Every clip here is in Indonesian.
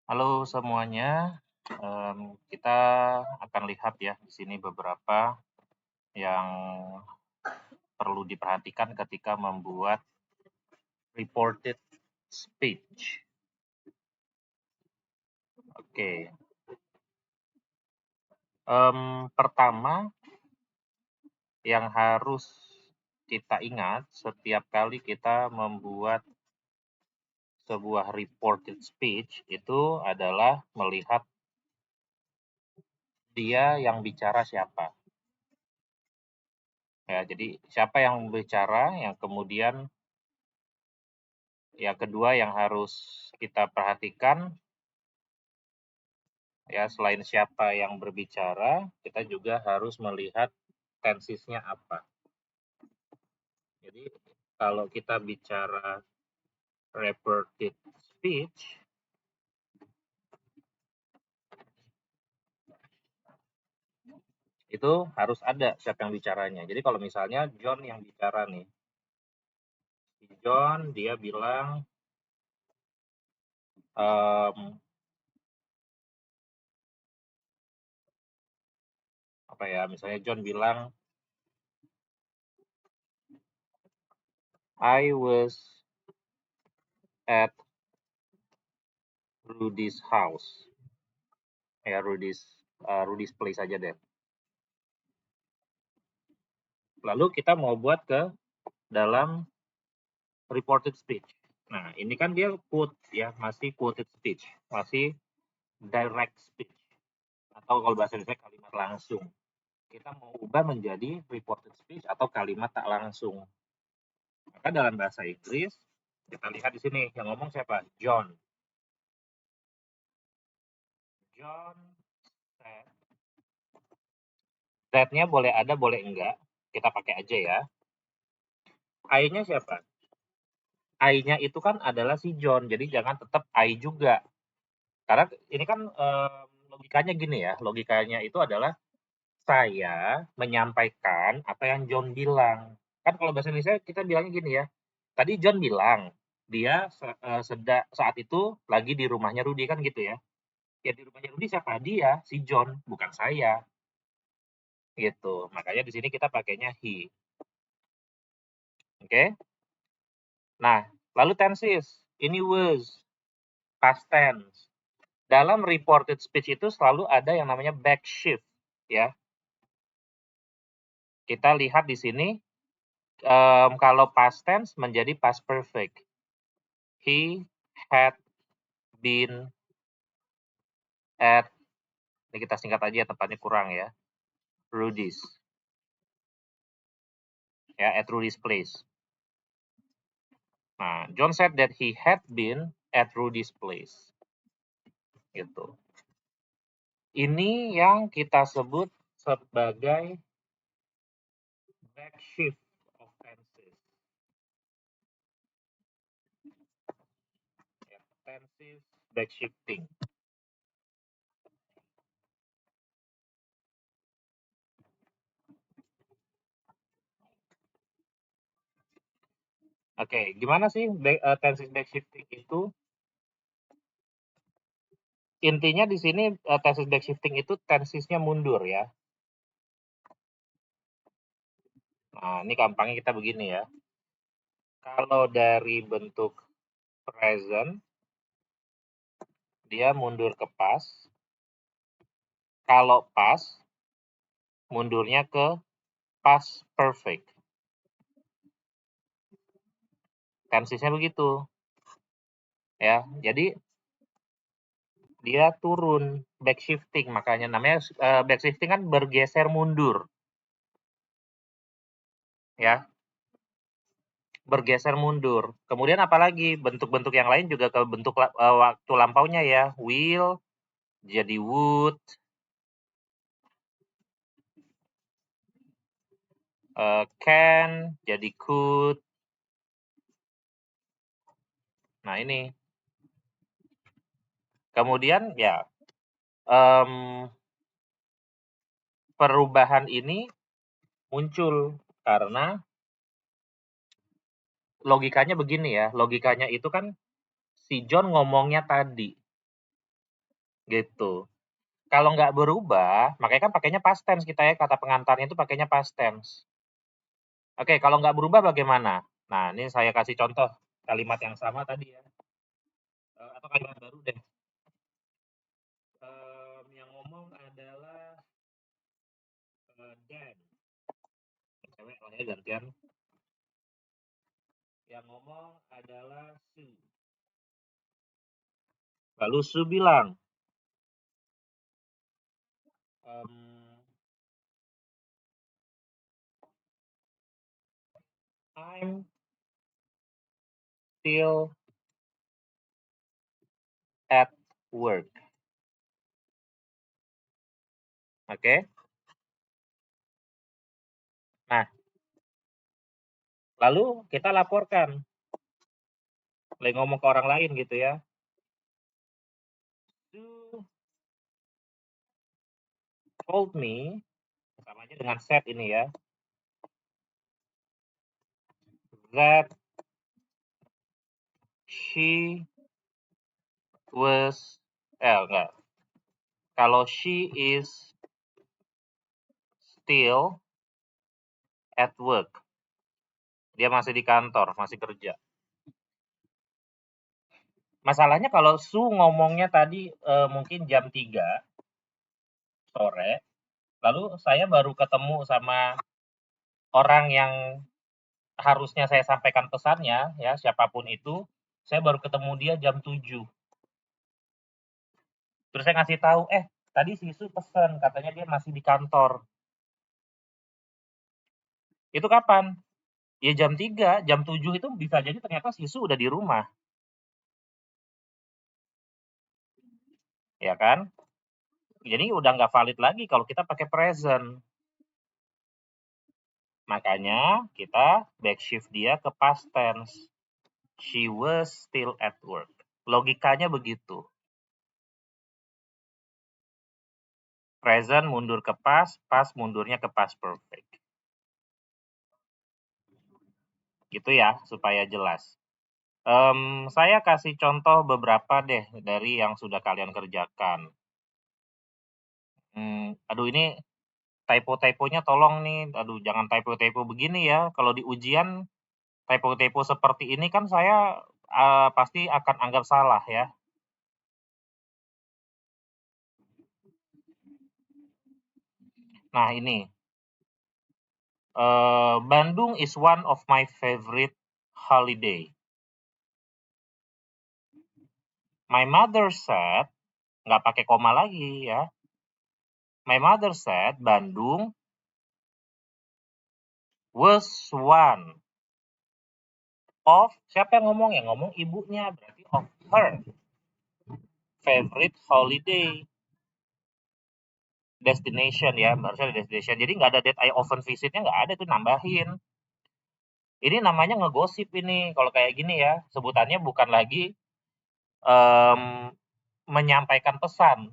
Halo semuanya, kita akan lihat ya di sini beberapa yang perlu diperhatikan ketika membuat reported speech. Oke, pertama yang harus kita ingat setiap kali kita membuat sebuah reported speech itu adalah melihat dia yang bicara siapa. Ya, jadi siapa yang bicara, yang kemudian yang kedua yang harus kita perhatikan ya selain siapa yang berbicara, kita juga harus melihat tensisnya apa. Jadi kalau kita bicara reported speech, itu harus ada siapa yang bicaranya. Jadi kalau misalnya John yang bicara nih, si John dia bilang apa ya, misalnya John bilang I was at Rudy's house. Ya Rudy's place aja deh. Lalu kita mau buat ke dalam reported speech. Nah, ini kan dia quote ya, masih quoted speech, masih direct speech. Atau kalau bahasa Indonesia kalimat langsung. Kita mau ubah menjadi reported speech atau kalimat tak langsung. Maka dalam bahasa Inggris, kita lihat di sini yang ngomong siapa? John. John said. Z-nya boleh ada, boleh enggak. Kita pakai aja ya. I-nya siapa? I-nya itu kan adalah si John, jadi jangan tetap I juga. Karena ini kan logikanya gini ya, logikanya itu adalah saya menyampaikan apa yang John bilang. Kan kalau bahasa Indonesia kita bilangnya gini ya, tadi John bilang dia saat itu lagi di rumahnya Rudy kan gitu ya. Ya di rumahnya Rudy siapa? Dia, si John, bukan saya. Gitu. Makanya di sini kita pakainya he. Oke? Nah, lalu tenses. Ini was, past tense. Dalam reported speech itu selalu ada yang namanya back shift ya. Kita lihat di sini kalau past tense menjadi past perfect. He had been at, ini kita singkat aja tempatnya kurang ya, Rudy's. Ya, at Rudy's place. Nah, John said that he had been at Rudy's place. Gitu. Ini yang kita sebut sebagai back shift of tenses. Ya, tenses back shifting. Oke, gimana sih tenses back shifting itu? Intinya di sini tenses back shifting itu tensesnya mundur ya. Nah, ini gampangnya kita begini ya. Kalau dari bentuk present, dia mundur ke past. Kalau past, mundurnya ke past perfect. Tensesnya begitu. Ya, jadi dia turun, back shifting, makanya namanya back shifting kan bergeser mundur. Ya, bergeser mundur. Kemudian apalagi bentuk-bentuk yang lain juga ke bentuk waktu lampaunya ya, will jadi would, can jadi could. Nah ini. Kemudian ya perubahan ini muncul karena logikanya begini ya, logikanya itu kan si John ngomongnya tadi. gitu. Kalau nggak berubah, makanya kan pakainya past tense kita ya, kata pengantarnya itu pakainya past tense. Oke, kalau nggak berubah bagaimana? Nah, ini saya kasih contoh kalimat yang sama tadi ya, atau kalimat baru deh. Yang ngomong adalah Dan. Cewek lah ya gantian. Yang ngomong adalah Su. Lalu Su bilang, I'm still at work. Oke. Nah, lalu kita laporkan. Lagi ngomong ke orang lain gitu ya. Su told me, sama aja dengan said ini ya, that she was, enggak. Kalau she is still at work. Dia masih di kantor, masih kerja. Masalahnya kalau Su ngomongnya tadi mungkin jam 3 sore, lalu saya baru ketemu sama orang yang harusnya saya sampaikan pesannya, ya siapapun itu, saya baru ketemu dia jam 7. Terus saya ngasih tahu, tadi si Su pesan, katanya dia masih di kantor. Itu kapan? Ya jam 3, jam 7 itu bisa jadi ternyata si Su udah di rumah. Ya kan? Jadi udah nggak valid lagi kalau kita pakai present. Makanya kita backshift dia ke past tense. She was still at work. Logikanya begitu. Present mundur ke past, past mundurnya ke past perfect. Gitu ya, supaya jelas. Saya kasih contoh beberapa deh dari yang sudah kalian kerjakan. Aduh ini typo-typonya tolong nih, aduh jangan typo-typo begini ya. Kalau di ujian typo-typo seperti ini kan saya pasti akan anggap salah ya. Nah ini, Bandung is one of my favorite holiday. My mother said, nggak pakai koma lagi ya. My mother said Bandung was one of, siapa yang ngomong? Yang ngomong ibunya, berarti of her favorite holiday destination ya, harusnya destination. Jadi nggak ada date I often visitnya, nggak ada, itu nambahin. Ini namanya ngegosip ini, kalau kayak gini ya, sebutannya bukan lagi menyampaikan pesan.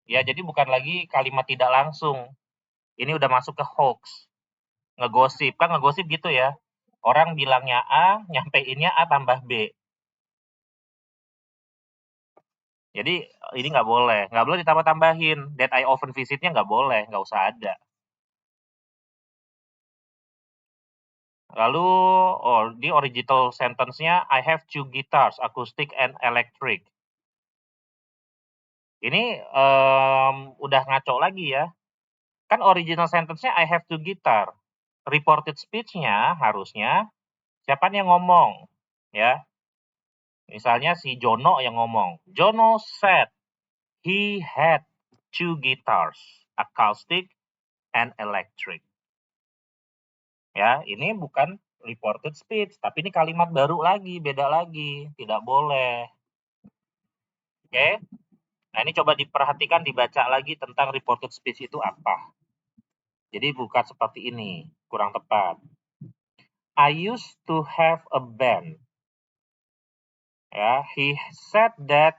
Ya, jadi bukan lagi kalimat tidak langsung. Ini udah masuk ke hoax. Ngegosip, kan ngegosip gitu ya. Orang bilangnya A, nyampeinnya A tambah B. Jadi ini nggak boleh ditambah-tambahin. That I often visitnya nggak boleh, nggak usah ada. Lalu di original sentence-nya I have 2 guitars, acoustic and electric. Ini udah ngaco lagi ya. Kan original sentence-nya I have 2 guitar. Reported speech-nya harusnya siapa yang ngomong, ya. Misalnya si Jono yang ngomong. Jono said he had 2 guitars, acoustic and electric. Ya, ini bukan reported speech, tapi ini kalimat baru lagi, beda lagi, tidak boleh. Oke. Nah, ini coba diperhatikan, dibaca lagi tentang reported speech itu apa. Jadi bukan seperti ini, kurang tepat. I used to have a band. Ya, he said that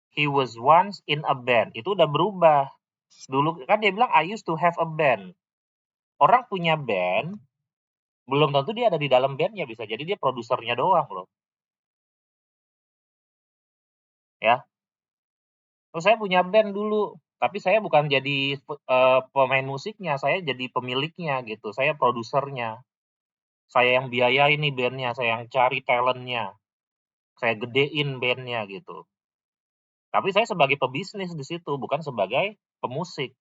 he was once in a band. Itu udah berubah. Dulu kan dia bilang I used to have a band. Orang punya band, belum tentu dia ada di dalam bandnya, bisa jadi dia produsernya doang loh. Ya. Oh, saya punya band dulu, tapi saya bukan jadi pemain musiknya, saya jadi pemiliknya gitu, saya produsernya. Saya yang biayain nih bandnya, saya yang cari talentnya, saya gedein bandnya gitu. Tapi saya sebagai pebisnis di situ, bukan sebagai pemusik.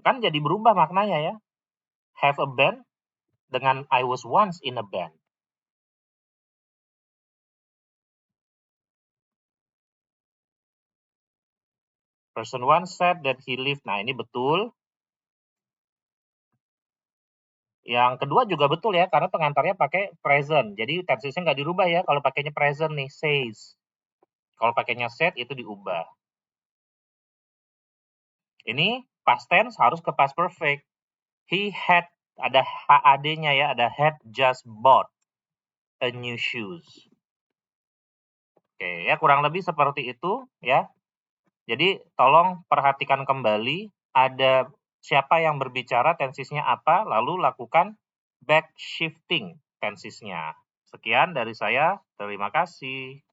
Kan jadi berubah maknanya ya. Have a band dengan I was once in a band. Person once said that he lived. Nah, ini betul. Yang kedua juga betul ya, karena pengantarnya pakai present. Jadi tensisnya nggak dirubah ya. Kalau pakainya present nih, says. Kalau pakainya said itu diubah. Ini past tense harus ke past perfect. He had, ada had-nya ya, ada had just bought a new shoes. Oke, ya kurang lebih seperti itu ya. Jadi tolong perhatikan kembali ada siapa yang berbicara, tensisnya apa, lalu lakukan back shifting tensisnya. Sekian dari saya, terima kasih.